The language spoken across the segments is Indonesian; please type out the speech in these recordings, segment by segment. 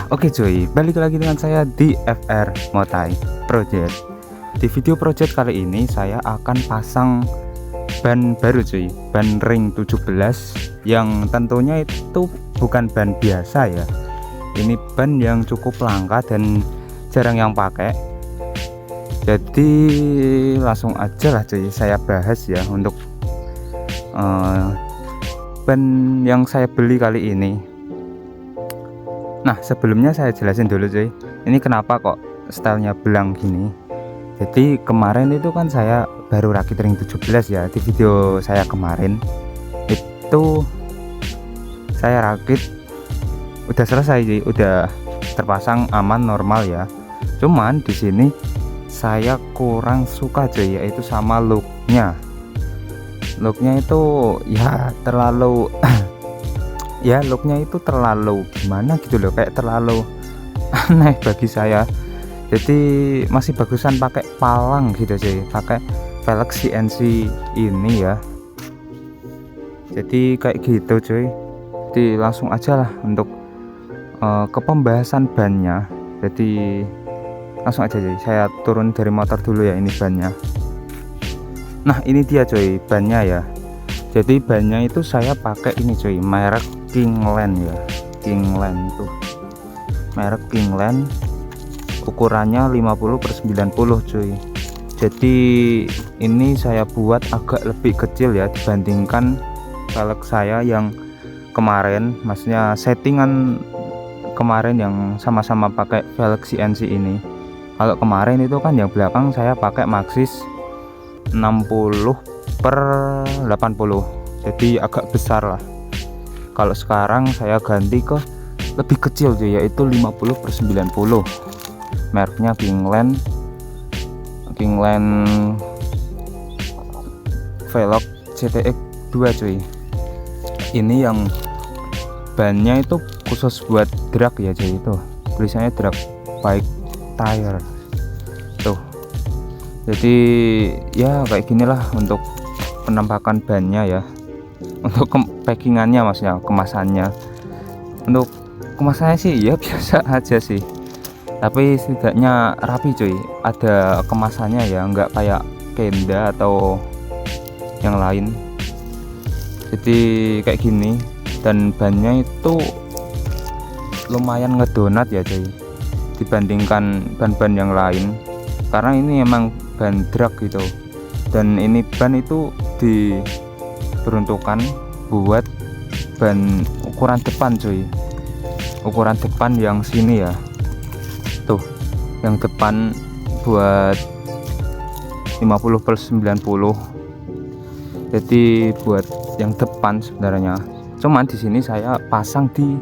Oke cuy, balik lagi dengan saya di FR Motai Project. Di video project kali ini saya akan pasang ban baru cuy, ban ring 17 yang tentunya itu bukan ban biasa ya. Ini ban yang cukup langka dan jarang yang pakai. Jadi langsung aja lah cuy, saya bahas ya untuk ban yang saya beli kali ini. Nah sebelumnya saya jelasin dulu cuy, ini kenapa kok stylenya belang gini. Jadi kemarin itu kan saya baru rakit ring 17 ya. Di video saya kemarin itu saya rakit udah selesai cuy, udah terpasang aman normal ya. Cuman di sini saya kurang suka cuy, yaitu sama looknya itu ya terlalu ya looknya itu terlalu gimana gitu loh, kayak terlalu aneh bagi saya. Jadi masih bagusan pakai palang gitu sih, pakai velg CNC ini ya. Jadi kayak gitu cuy. Jadi langsung aja lah untuk ke pembahasan bannya. Jadi langsung aja cuy, saya turun dari motor dulu ya, ini bannya. Nah ini dia cuy bannya ya. Jadi bannya itu saya pakai ini cuy, merek Kingland ya, Kingland tuh merek Kingland, ukurannya 50/90 cuy. Jadi ini saya buat agak lebih kecil ya dibandingkan velg saya yang kemarin, maksudnya settingan kemarin yang sama-sama pakai velg CNC ini. Kalau kemarin itu kan yang belakang saya pakai Maxxis 60/80, jadi agak besar lah. Kalau sekarang saya ganti ke lebih kecil cuy, yaitu 50/90, mereknya Kingland Velg CTX 2 cuy. Ini yang bannya itu khusus buat drag ya cuy, itu tulisannya drag bike tire tuh. Jadi ya kayak ginilah untuk penampakan bannya ya, untuk packingannya, maksudnya kemasannya. Untuk kemasannya sih ya biasa aja sih, tapi setidaknya rapi cuy, ada kemasannya ya, nggak kayak Kenda atau yang lain. Jadi kayak gini, dan bannya itu lumayan ngedonat ya cuy dibandingkan ban-ban yang lain, karena ini emang ban drag gitu. Dan ini ban itu diperuntukkan buat ban ukuran depan cuy, ukuran depan yang sini ya, tuh yang depan buat 50/90. Jadi buat yang depan sebenarnya, cuman di sini saya pasang di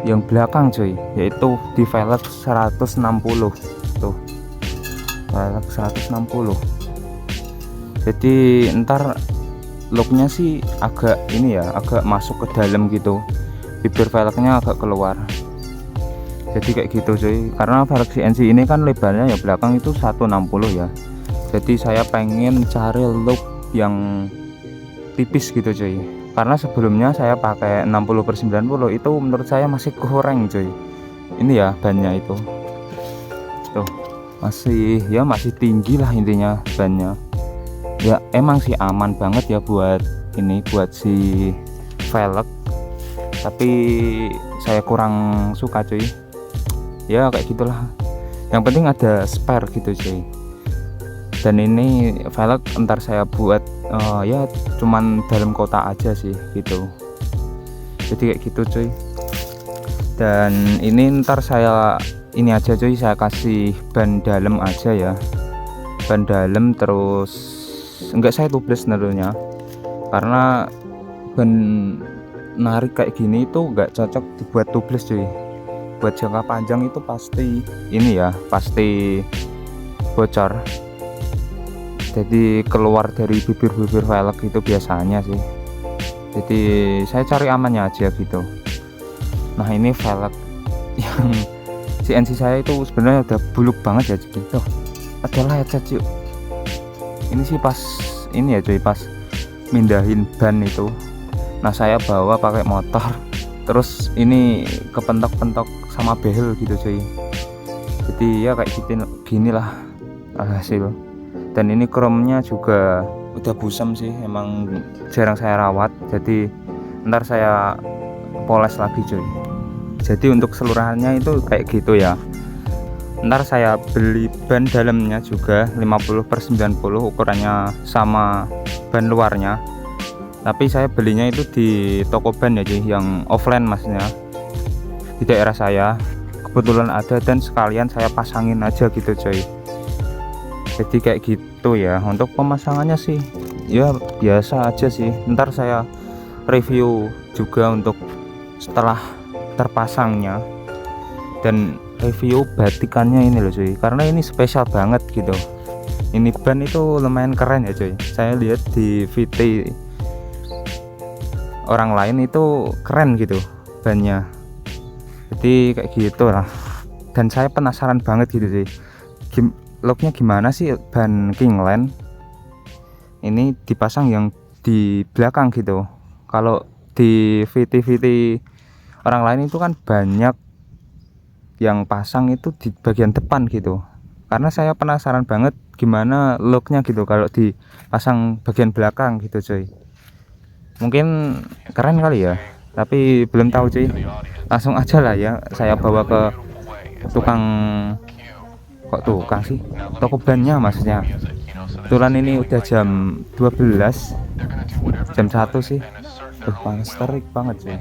yang belakang cuy, yaitu di velg 160 tuh, velg 160. Jadi ntar looknya sih agak ini ya, agak masuk ke dalam gitu, bibir velgnya agak keluar. Jadi kayak gitu cuy, karena velg CNC ini kan lebarnya ya belakang itu 160 ya. Jadi saya pengen cari look yang tipis gitu cuy, karena sebelumnya saya pakai 60/90, itu menurut saya masih kurang cuy. Ini ya bannya itu tuh, masih ya masih tinggi lah intinya bannya ya. Emang sih aman banget ya buat ini, buat si velg, tapi saya kurang suka cuy. Ya kayak gitulah, yang penting ada spare gitu cuy. Dan ini velg ntar saya buat ya cuman dalam kota aja sih gitu. Jadi kayak gitu cuy. Dan ini ntar saya ini aja cuy, saya kasih ban dalam aja ya, ban dalam. Terus enggak saya tubeless tentunya, karena ban narik kayak gini itu enggak cocok dibuat tubeless cuy. Buat jangka panjang itu pasti ini ya, pasti bocor. Jadi keluar dari bibir-bibir velg itu biasanya sih. Jadi saya cari amannya aja gitu. Nah ini velg yang CNC saya itu sebenarnya udah buluk banget ya gitu. Ada lecet cuy. Ini sih pas ini ya cuy, pas mindahin ban itu. Nah saya bawa pakai motor, terus ini kepentok-pentok sama behel gitu cuy. Jadi ya kayak gini lah hasil. Dan ini chrome-nya juga udah busam sih, emang jarang saya rawat, jadi ntar saya poles lagi cuy. Jadi untuk seluruhannya itu kayak gitu ya. Ntar saya beli ban dalamnya juga 50/90, ukurannya sama ban luarnya, tapi saya belinya itu di toko ban ya cuy, yang offline maksudnya, di daerah saya kebetulan ada, dan sekalian saya pasangin aja gitu coy. Jadi kayak gitu ya. Untuk pemasangannya sih ya biasa aja sih, ntar saya review juga untuk setelah terpasangnya, dan review batikannya ini loh cuy, karena ini spesial banget gitu. Ini ban itu lumayan keren ya cuy, saya lihat di VT orang lain itu keren gitu bannya. Jadi kayak gitu lah, dan saya penasaran banget gitu sih, looknya gimana sih ban Kingland ini dipasang yang di belakang gitu. Kalau di VT orang lain itu kan banyak yang pasang itu di bagian depan gitu, karena saya penasaran banget gimana looknya gitu kalau dipasang bagian belakang gitu cuy. Mungkin keren kali ya, tapi belum tahu cuy. Langsung aja lah ya saya bawa ke tukang, kok tukang sih, toko bannya maksudnya. Kebetulan ini udah jam 12, jam 1 sih. Panas terik banget cuy.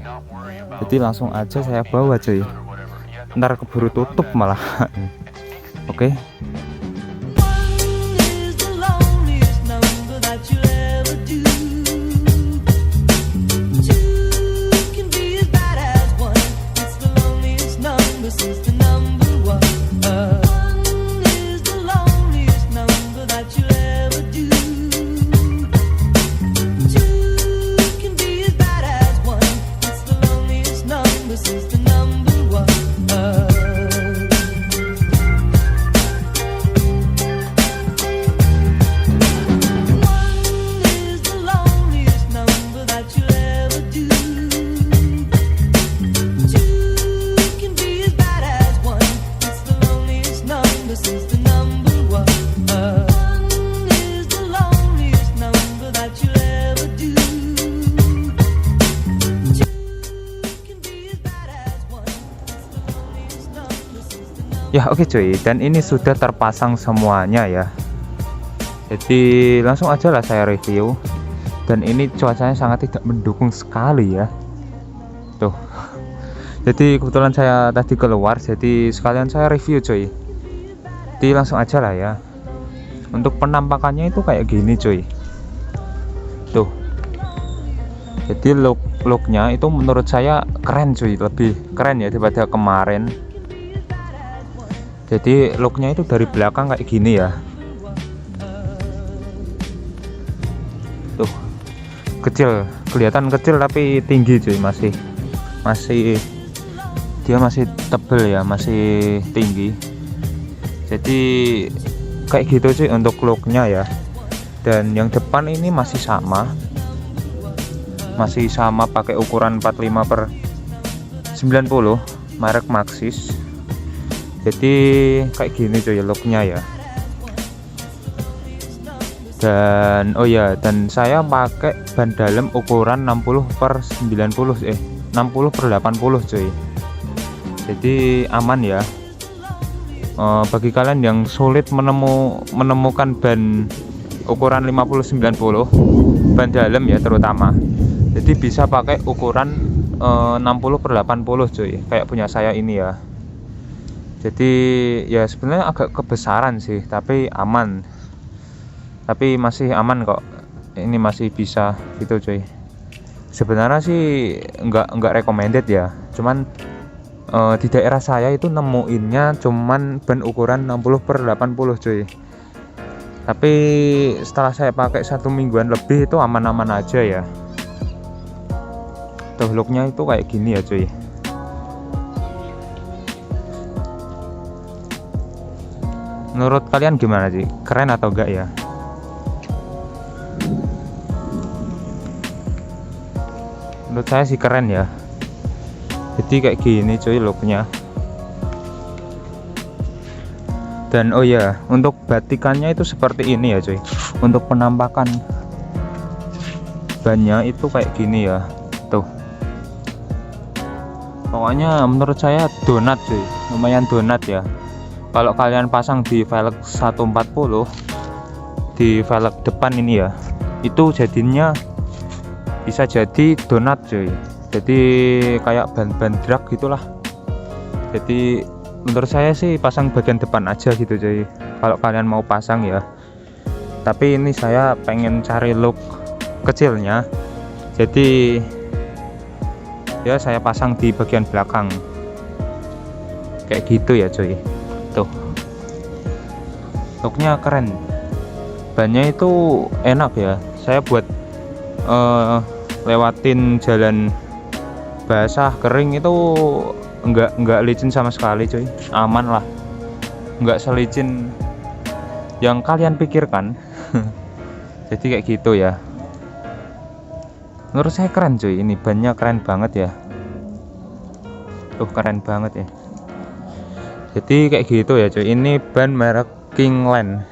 Jadi langsung aja saya bawa cuy, ntar keburu tutup malah. Oke. Ya oke cuy, dan ini sudah terpasang semuanya ya. Jadi langsung aja lah saya review. Dan ini cuacanya sangat tidak mendukung sekali ya. Tuh. Jadi kebetulan saya tadi keluar, jadi sekalian saya review cuy. Jadi langsung aja lah ya. Untuk penampakannya itu kayak gini cuy. Tuh. Jadi looknya itu menurut saya keren cuy, lebih keren ya daripada kemarin. Jadi looknya itu dari belakang kayak gini ya. Tuh, kecil, kelihatan kecil tapi tinggi cuy, masih dia masih tebel ya, masih tinggi. Jadi kayak gitu cuy untuk looknya ya. Dan yang depan ini masih sama pakai ukuran 45/90 merek Maxxis. Jadi kayak gini cuy looknya ya. Dan oh ya, dan saya pakai ban dalam ukuran 60/90 60/80 cuy. Jadi aman ya. Bagi kalian yang sulit menemukan ban ukuran 50/90 ban dalam ya terutama, jadi bisa pakai ukuran 60/80 cuy, kayak punya saya ini ya. Jadi ya sebenarnya agak kebesaran sih, tapi aman, tapi masih aman kok, ini masih bisa gitu cuy. Sebenarnya sih enggak recommended ya, cuman di daerah saya itu nemuinnya cuman ban ukuran 60/80 cuy. Tapi setelah saya pakai 1 mingguan lebih itu aman-aman aja ya. Tuh looknya itu kayak gini ya cuy. Menurut kalian gimana sih? Keren atau enggak ya? Menurut saya sih keren ya. Jadi kayak gini cuy looknya. Dan oh ya, untuk batikannya itu seperti ini ya cuy. Untuk penampakan bannya itu kayak gini ya, tuh. Pokoknya menurut saya donat cuy, lumayan donat ya. Kalau kalian pasang di velg 140 di velg depan ini ya, itu jadinya bisa jadi donat cuy. Jadi kayak ban-ban drag gitulah. Jadi menurut saya sih pasang bagian depan aja gitu cuy, kalau kalian mau pasang ya. Tapi ini saya pengen cari look kecilnya, jadi ya saya pasang di bagian belakang kayak gitu ya cuy. Tuh, looknya keren, bannya itu enak ya. Saya buat lewatin jalan basah kering itu enggak licin sama sekali cuy, aman lah, enggak selicin yang kalian pikirkan. Jadi kayak gitu ya, menurut saya keren cuy, ini bannya keren banget ya, tuh keren banget ya. Jadi kayak gitu ya cuy, ini ban merek Kingland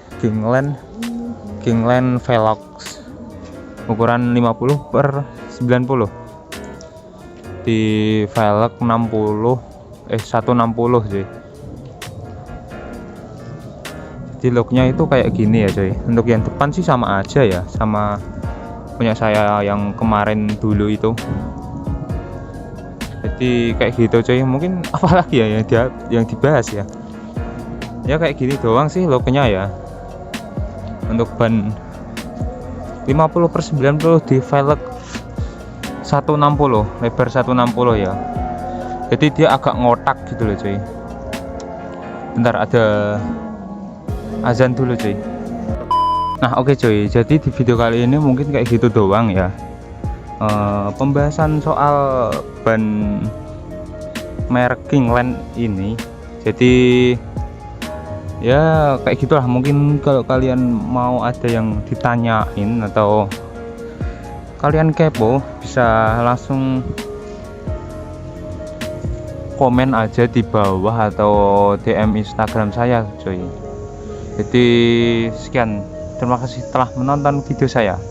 Velox ukuran 50/90 di velg 160 sih. Di looknya itu kayak gini ya cuy. Untuk yang depan sih sama aja ya, sama punya saya yang kemarin dulu itu. Jadi kayak gitu cuy. Mungkin apalagi ya yang dibahas ya. Ya kayak gini doang sih looknya ya. Untuk ban 50/90 di velg 160, lebar 160 ya. Jadi dia agak ngotak gitu loh cuy. Bentar, ada azan dulu cuy. Nah oke cuy, jadi di video kali ini mungkin kayak gitu doang ya. Pembahasan soal ban merek Kingland ini. Jadi ya kayak gitulah. Mungkin kalau kalian mau ada yang ditanyain atau kalian kepo, bisa langsung komen aja di bawah atau DM Instagram saya cuy. Jadi sekian, terima kasih telah menonton video saya.